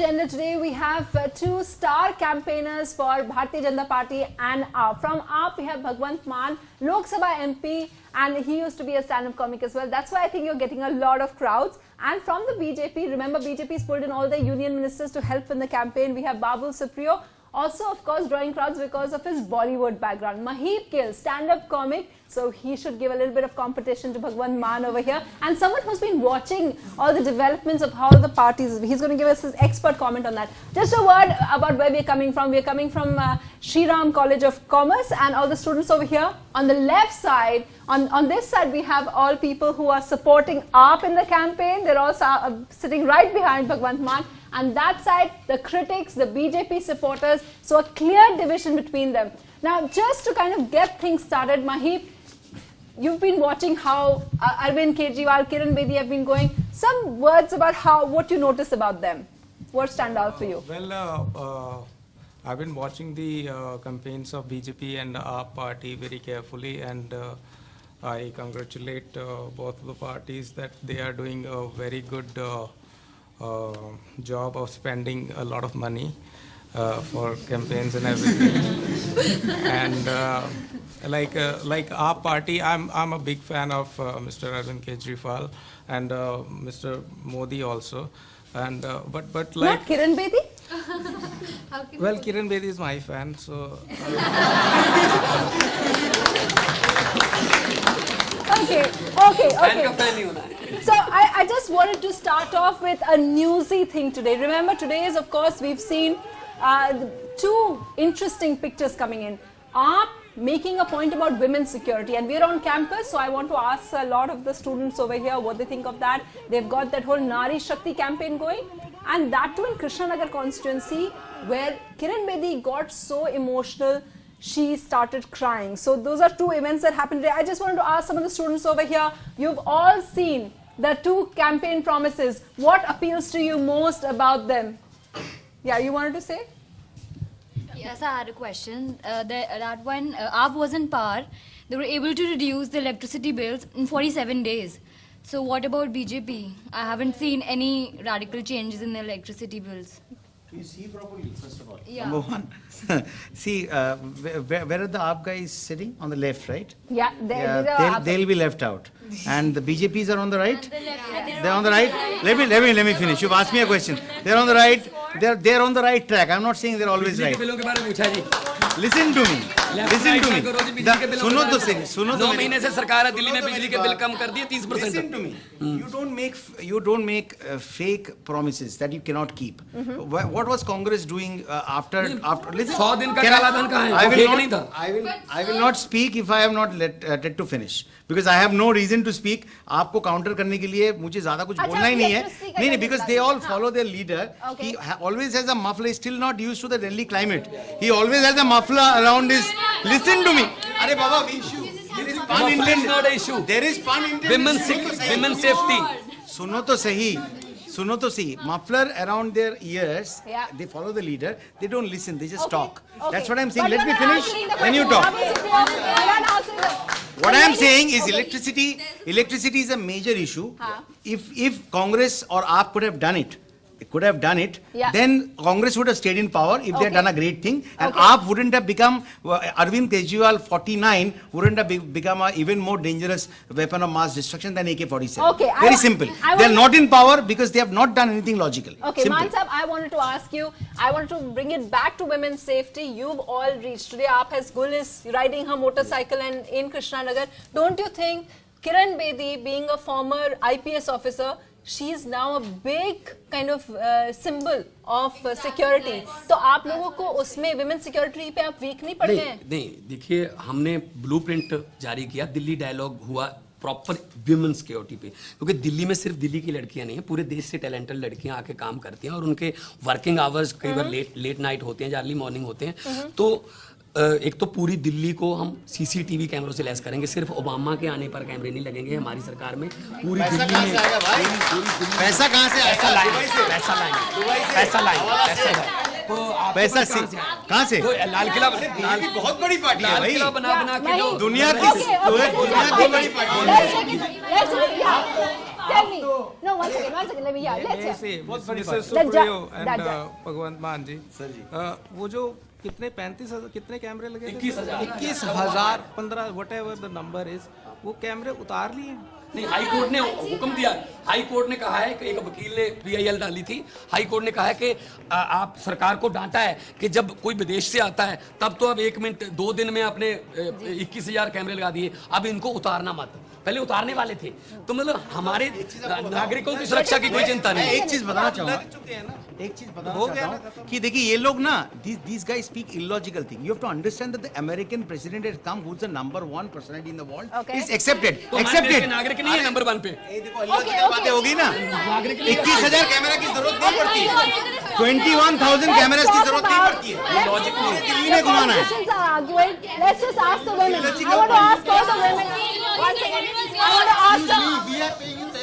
agenda today, we have two star campaigners for Bharatiya Janata Party and AAP. From AAP, we have Bhagwant Mann, Lok Sabha MP, and he used to be a stand-up comic as well. That's why I think you're getting a lot of crowds. And from the BJP, remember BJP's pulled in all the union ministers to help in the campaign. We have Babul Supriyo, also of course drawing crowds because of his Bollywood background. Maheep Gill, stand-up comic, so he should give a little bit of competition to Bhagwant Mann over here. And someone who's been watching all the developments of how the parties, he's going to give us his expert comment on that. Just a word about where we're coming from. We're coming from Shri Ram College of Commerce, and all the students over here. On the left side, on this side, we have all people who are supporting AAP in the campaign. They're all sitting right behind Bhagwant Mann. And that side, the critics, the BJP supporters. So a clear division between them. Now, just to kind of get things started, Maheep, you've been watching how Arvind Kejriwal, Kiran Bedi have been going. Some words about what you notice about them. What stand out for you? I've been watching the campaigns of BJP and AAP party very carefully, and I congratulate both of the parties that they are doing a very good job of spending a lot of money for campaigns and everything. And like our party, I'm a big fan of Mr. Arvind Kejriwal and Mr. Modi also. And but like not Kiran Bedi? Well, Kiran Bedi is my fan, so. Okay. So I just wanted to start off with a newsy thing today. Remember, today is, of course, we've seen two interesting pictures coming in. AAP making a point about women's security, and we're on campus, so I want to ask a lot of the students over here what they think of that. They've got that whole Nari Shakti campaign going, and that too in Krishnanagar constituency, where Kiran Bedi got so emotional, she started crying. So those are two events that happened today. I just wanted to ask some of the students over here, you've all seen the two campaign promises. What appeals to you most about them? Yeah, you wanted to say? Yes, I had a question. That when AAP was in power, they were able to reduce the electricity bills in 47 days. So what about BJP? I haven't seen any radical changes in the electricity bills. Do you see properly, first of all? Yeah. Number one. See, where are the AAP guys sitting? On the left, right? Yeah, They'll be left out. And the BJPs are on the right? They're on the right? Let me finish. You've asked me a question. They're on the right. They're on the right track. I'm not saying they're always right. Listen to me. Listen to me. सुनो तो सही. 9 महीने से सरकार है दिल्ली में बिजली के बिल कम कर दिए 30%. Listen to me. You don't make fake promises that you cannot keep. What was Congress doing after? Listen. 100 दिन का कालाधन कहाँ है? फेक नहीं था. I will not speak if I have not let to finish, because I have no reason to speak. आपको counter करने के लिए मुझे ज़्यादा कुछ बोलना ही नहीं है. नहीं, because they all follow their leader. He always has a muffler. He's still not used to the Delhi climate. He always has a muffler around his. Listen to me. अरे बाबा, there is pun intended. Not an issue. There is pun intended. Women's safety. सुनो तो सही. Muffler around their ears. Yeah. They follow the leader. They don't listen. They just talk. Okay. That's what I'm saying. But Let me finish. Then you talk. What I am saying is electricity is a major issue. If Congress or AAP could have done it, yeah, then Congress would have stayed in power if they had done a great thing, and AAP wouldn't have become, Arvind Kejriwal 49 wouldn't have become an even more dangerous weapon of mass destruction than AK-47. Okay, Very simple. They are not in power because they have not done anything logical. Okay, Man Sahab, I wanted to ask you, I wanted to bring it back to women's safety. You've all reached. Today, Gul is riding her motorcycle and in Krishnanagar. Don't you think Kiran Bedi, being a former IPS officer, she is now a big kind of symbol of security. तो आप लोगों को उसमें women security पे आप weak नहीं पड़ते हैं? नहीं, देखिए हमने ब्लूप्रिंट जारी किया, दिल्ली डायलॉग हुआ प्रॉपर विमेन सिक्योरिटी पे, क्योंकि दिल्ली में सिर्फ दिल्ली की लड़कियां नहीं है, पूरे देश से टैलेंटेड लड़कियां आके काम करती हैं और उनके वर्किंग आवर्स कई बार लेट नाइट होते हैं या अर्ली मॉर्निंग होते हैं. तो एक तो पूरी दिल्ली को हम सीसीटीवी कैमरों से लैस करेंगे. सिर्फ ओबामा के आने पर कैमरे नहीं लगेंगे हमारी सरकार में. पूरी दिल्ली में पैसा कहाँ से आएगा? पैसा लाएंगे. तो पैसा कहाँ से? लाल किला बहुत बड़ी पार्टी है भाई. बना के दुनिया की बड़ी पार्टी है. Tell me. No, one second. Let me hear. Let's hear. से बहुत बड़ी Mr. बात। Supriyo That and judge. भगवंत मान जी सर जी। वो जो कितने 35,000 कितने कैमरे लगे थे 21,000 21,000 15 whatever the number is वो कैमरे उतार लिए नहीं, हाई कोर्ट ने हुक्म दिया। हाई कोर्ट ने कहा है कि एक वकील ने पीआईएल डाली थी, हाई कोर्ट ने कहा है कि आप सरकार को डांटा है कि जब कोई विदेश से आता है तब तो अब 1 मिनट 2 दिन में आपने 21,000 कैमरे लगा दिए, अब इनको उतारना मत। पहले उतारने वाले थे, तो मतलब हमारे नागरिकों की सुरक्षा की कोई चिंता नहीं। एक चीज बताना चाहूंगा, लग चुके हैं ना एक चीज बताना हो गया चाहता हूँ कि देखिए ये लोग ना these guys speak illogical thing. You have to understand that the American president has come, who's the number 1 personality in the world, Okay. is accepted. तो हमारे देश के Accepted. नागरिक नहीं है नंबर 1 पे। ये देखो illogical बातें होगी ना, 21,000 कैमरा की जरूरत नहीं पड़ती, 21,000 कैमरास की जरूरत नहीं पड़ती है, लॉजिक नहीं है, दिल्ली में घुमाना है। Politicians are arguing. Let's just ask the women. I want to ask all the women. One second. I want to ask them.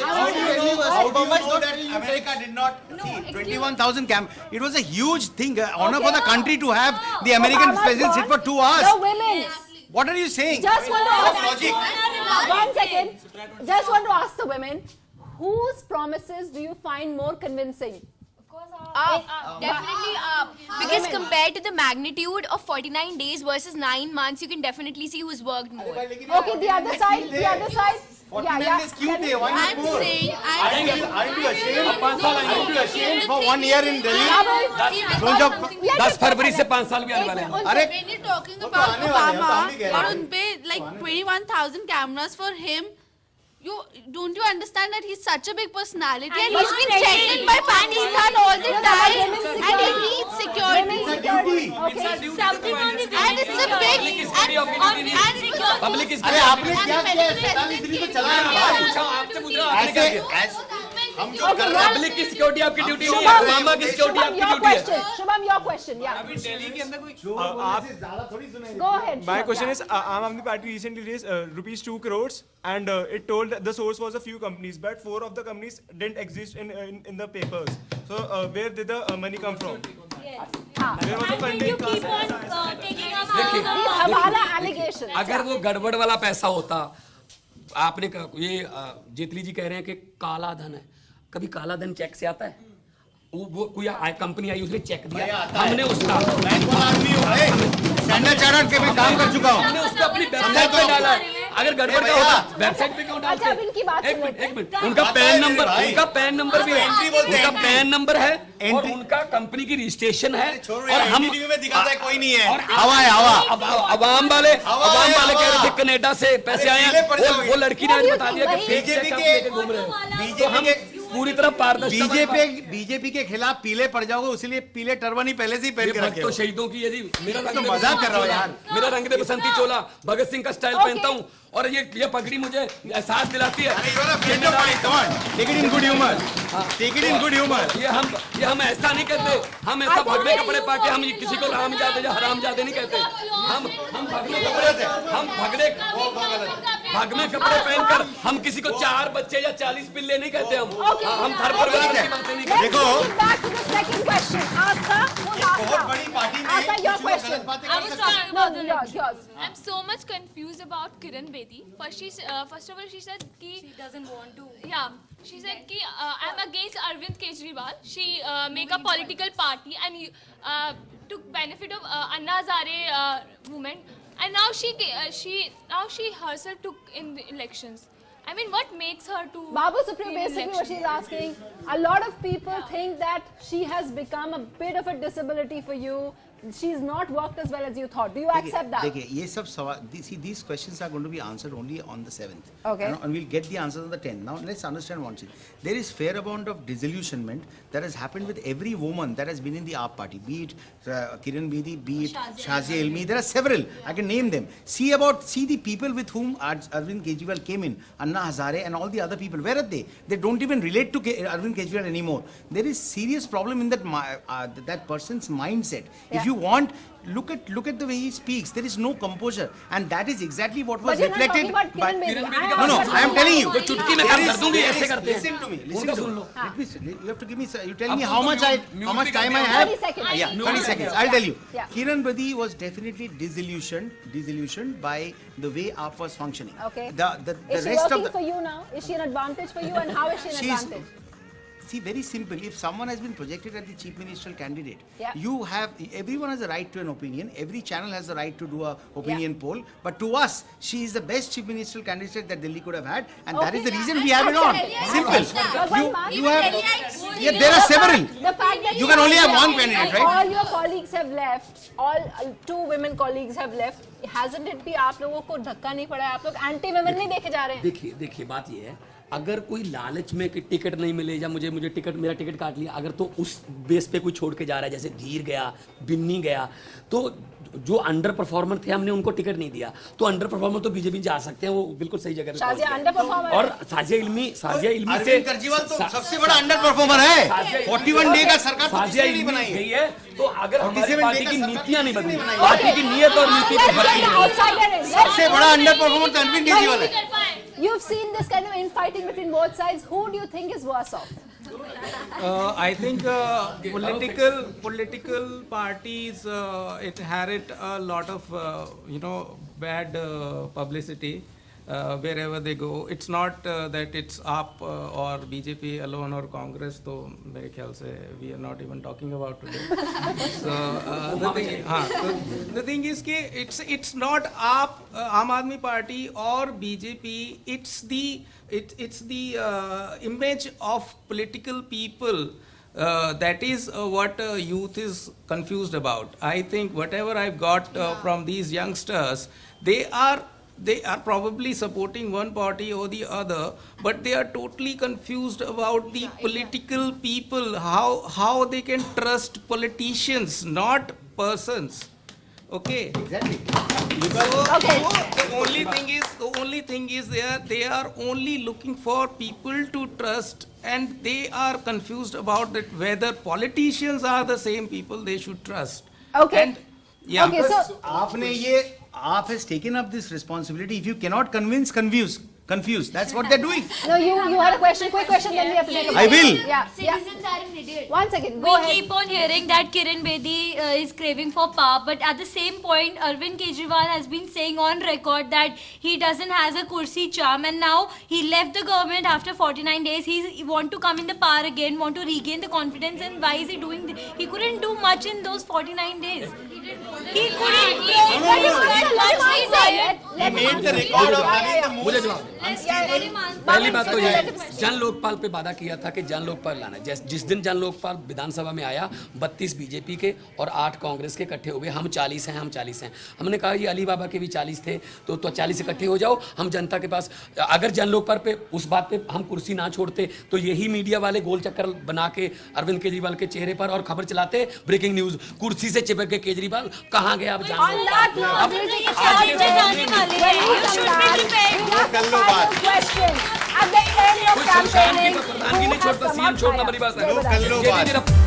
How do you know that America did not see 21,000 it was a huge thing, honor for the country to have the American Obama's president sit for 2 gone. hours. The women. What are you saying? Just want to ask. Logic. 1 second. Just want to ask the women. Whose promises do you find more convincing? Definitely because compared to the magnitude of 49 days versus 9 months, you can definitely see who's worked more. Okay, the other side. The other side. Cute day, why not I'm more? saying, Aren't you ashamed? Aren't you ashamed for 1 year in Delhi? Don't you- 10 फरवरी से 5 साल भी आने वाले हैं। अरे When you're talking तो about आने वाले हैं, तो हम Obama भी कह रहे और हैं। उनपे like 21,000 cameras for him, don't you understand that he's such a big personality and he's been threatened by Pakistan all the time and he needs security Okay. and it's a big public इस अरे आपने क्या किया है? 47 दिन तो चला है ना भाई। आपसे पूछ रहा हूं, आपने क्या किया? हम जो कर रहे हैं पब्लिक की सिक्योरिटी आपकी ड्यूटी नहीं है, ओबामा की सिक्योरिटी Shubham, आपकी your ड्यूटी है। question. Shubham, your question. Yeah. Delhi के अंदर कोई ज्यादा थोड़ी सुनेंगे। Go ahead. My Shubham, question yeah. is, Aam Aadmi Party recently raised rupees 2 crores, and it told that the source was a few companies, but 4 of the companies didn't exist in the papers. So where did the money come from? There was a funding. These Hawala allegations. अगर वो गड़बड़ वाला पैसा होता, आपने ये जेटली जी कह रहे हैं कि काला धन है, कभी काला धन चेक से आता है? वो कोई कंपनी आई उसने चेक दिया, हमने उसका स्टैंडर्ड चार्टर्ड के मैं काम कर चुका हूँ। हमने उसको अपनी वेबसाइट पे डाला है। अगर गड़बड़ का होता वेबसाइट पे क्यों डालते? अच्छा, अब इनकी बात एक सुनो। मिनट, एक मिनट। उनका पैन नंबर भी है, उनका पैन नंबर है और उनका कंपनी की रजिस्ट्रेशन है और हम में दिखाता है कोई नहीं है। और हवा है हवा। अवाम वाले कह रहे थे कनाडा से पैसे आए हैं, वो लड़की ने आज बता दिया कि फेक बीजेपी चेक के- लेके घूम रहे हैं। तो बीजेपी हम के पूरी तरह पारदर्शिता बीजेपी के खिलाफ पीले पड़ जाओगे, इसीलिए पीले टर्बन ही पहले से ही पहन के रखे तो हो। शहीदों की यदि मेरा रंग दे मजाक बसंती कर रहा हो चोला, यार। मेरा रंग दे बसंती चोला भगत सिंह का स्टाइल पहनता हूँ और ये पगड़ी मुझे एहसास दिलाती है। Take it in good humor. Take it in good humor. ये हम ऐसा नहीं कहते, हम ऐसा भगवे कपड़े पाके हम किसी को रामजादे या हरामजादे नहीं कहते। हम भगवे कपड़े पहनकर हम किसी को 4 बच्चे या 40 पिल्ले नहीं कहते। हम हर परिवार की बातें नहीं कहते। Let's get back to the second question. Aska, who's बहुत बड़ी Aska? पार्टी में Aska, your कुछ लोग question. गलत बातें I कर was सकते हैं। talking No, about the yours. I'm so much confused about Kiran Bedi. First of all, she said ki She doesn't want to. yeah. She said ki I'm against Arvind Kejriwal. She make a political party and took benefit of Anna Hazare movement. And now she herself took in the elections. I mean, what makes her to Babu Supriyo, win basically what election? she's asking, a lot of people think that she has become a bit of a disability for you. She's not worked as well as you thought. Do you accept that? देखिए ये सब सवाल, see these questions are going to be answered only on the 7th. Okay. And we'll get the answers on the 10th. Now let's understand one thing. There is fair amount of disillusionment that has happened with every woman that has been in the AAP party. Be it Kiran Bedi, be it Shazia Ilmi. There are several. I can name them. See the people with whom Arvind Kejriwal came in, Anna Hazare and all the other people. Where are they? They don't even relate to Arvind Kejriwal anymore. There is serious problem in that person's mindset. If you want, look at the way he speaks. There is no composure, and that is exactly what was But you're not talking reflected about Kiran Bedi. No, I am telling you. वो चुटकी में काम कर दूंगी, ऐसे करते हैं। Listen to me. उनका Listen to soon me. Low. You have to give me. You tell अब me तुम how तो much म्यूट भी time I करते हो। have. 30 seconds. Yeah, 30 seconds. I'll tell you. Yeah. Kiran Bedi was definitely disillusioned by the way AAP was functioning. Okay. The Is she rest working of for you now? Is she an advantage for you? And how is she an she's advantage? see, very simple. If someone has been projected as the chief ministerial candidate, Yeah. you have, everyone has a right to an opinion. Every channel has the right to do a opinion poll. But to us, she is the best chief ministerial candidate that Delhi could have had, and that is the reason we have it on. Simple. You have, yeah, there are several. The fact that You can only have one candidate, right? All your colleagues have left. All 2 women colleagues have left. Hasn't it भी आप लोगों को धक्का नहीं पड़ा है? आप लोग एंटी वुमेन नहीं देखे जा रहे हैं? देखिए बात ये है, अगर कोई लालच में कि टिकट नहीं मिले या मुझे टिकट, मेरा टिकट काट लिया, अगर तो उस बेस पे कोई छोड़ के जा रहा है, जैसे धीर गया, बिन्नी गया, तो जो अंडर परफॉर्मर थे हमने उनको टिकट नहीं दिया, तो अंडर परफॉर्मर तो बीजेपी जा सकते हैं, वो बिल्कुल सही जगह पे शाजिया पहुंच अंडर गए। परफॉर्मर और साजिया इल्मी से अरविंद केजरीवाल तो सबसे बड़ा अंडर परफॉर्मर है। 41 डे का सरकार तो साजिया किसी ने नहीं इल्मी बनाई गई है, तो अगर हमारी 47 पार्टी डे का की सरकार नीतियां नहीं बदली, बनाई। पार्टी की नीयत और नीति पे फर्क नहीं है। सबसे बड़ा अंडर परफॉर्मर तो अरविंद केजरीवाल है। You've seen this kind of infighting between both sides. Who do you think is worse off? I think political parties inherit a lot of bad publicity wherever they go. It's not that it's AAP or BJP alone or Congress. तो मेरे ख्याल से we are not even talking about today. So the thing is कि it's not AAP, आम आदमी party और BJP. It's the image of political people that is what youth is confused about. I think whatever I've got from these youngsters, they are probably supporting one party or the other, but they are totally confused about the political people, how they can trust politicians, not persons. Okay. Exactly. The only thing is they are only looking for people to trust, and they are confused about that whether politicians are the same people they should trust. Okay. And, yeah. Okay, so AAP has taken up this responsibility. If you cannot convince, confuse. That's what they're doing. no, you had a question, quick question, then we have to take a I break. will. Yeah. Citizens are an idiot. 1 second, We go ahead. keep on hearing that Kiran Bedi is craving for power, but at the same point, Arvind Kejriwal has been saying on record that he doesn't has a kursi charm, and now he left the government after 49 days. He want to come in the power again, want to regain the confidence, and why is he doing this? He couldn't do much in those 49 days. He couldn't do He made the record of having the मुझे जवाब पहली बात तो ये है, जन लोकपाल पे वादा किया था कि जन लोकपाल लाना है। जिस दिन जन लोकपाल विधानसभा में आया, 32 बीजेपी के और 8 कांग्रेस के इकट्ठे हो गए। हम 40 हैं। हमने कहा ये अली बाबा के भी 40 थे, तो 40 इकट्ठे हो जाओ। हम जनता के पास, अगर जन लोकपाल पे उस बात पे हम कुर्सी ना छोड़ते, तो यही मीडिया वाले गोल चक्कर बना के अरविंद केजरीवाल के चेहरे पर और खबर चलाते, ब्रेकिंग न्यूज, कुर्सी से चिपक के केजरीवाल कहाँ गया आप Question. At the end of campaigning, प्रधानगी नहीं छोड़ता, सीएम छोड़ना बड़ी बात है। कर लो बात।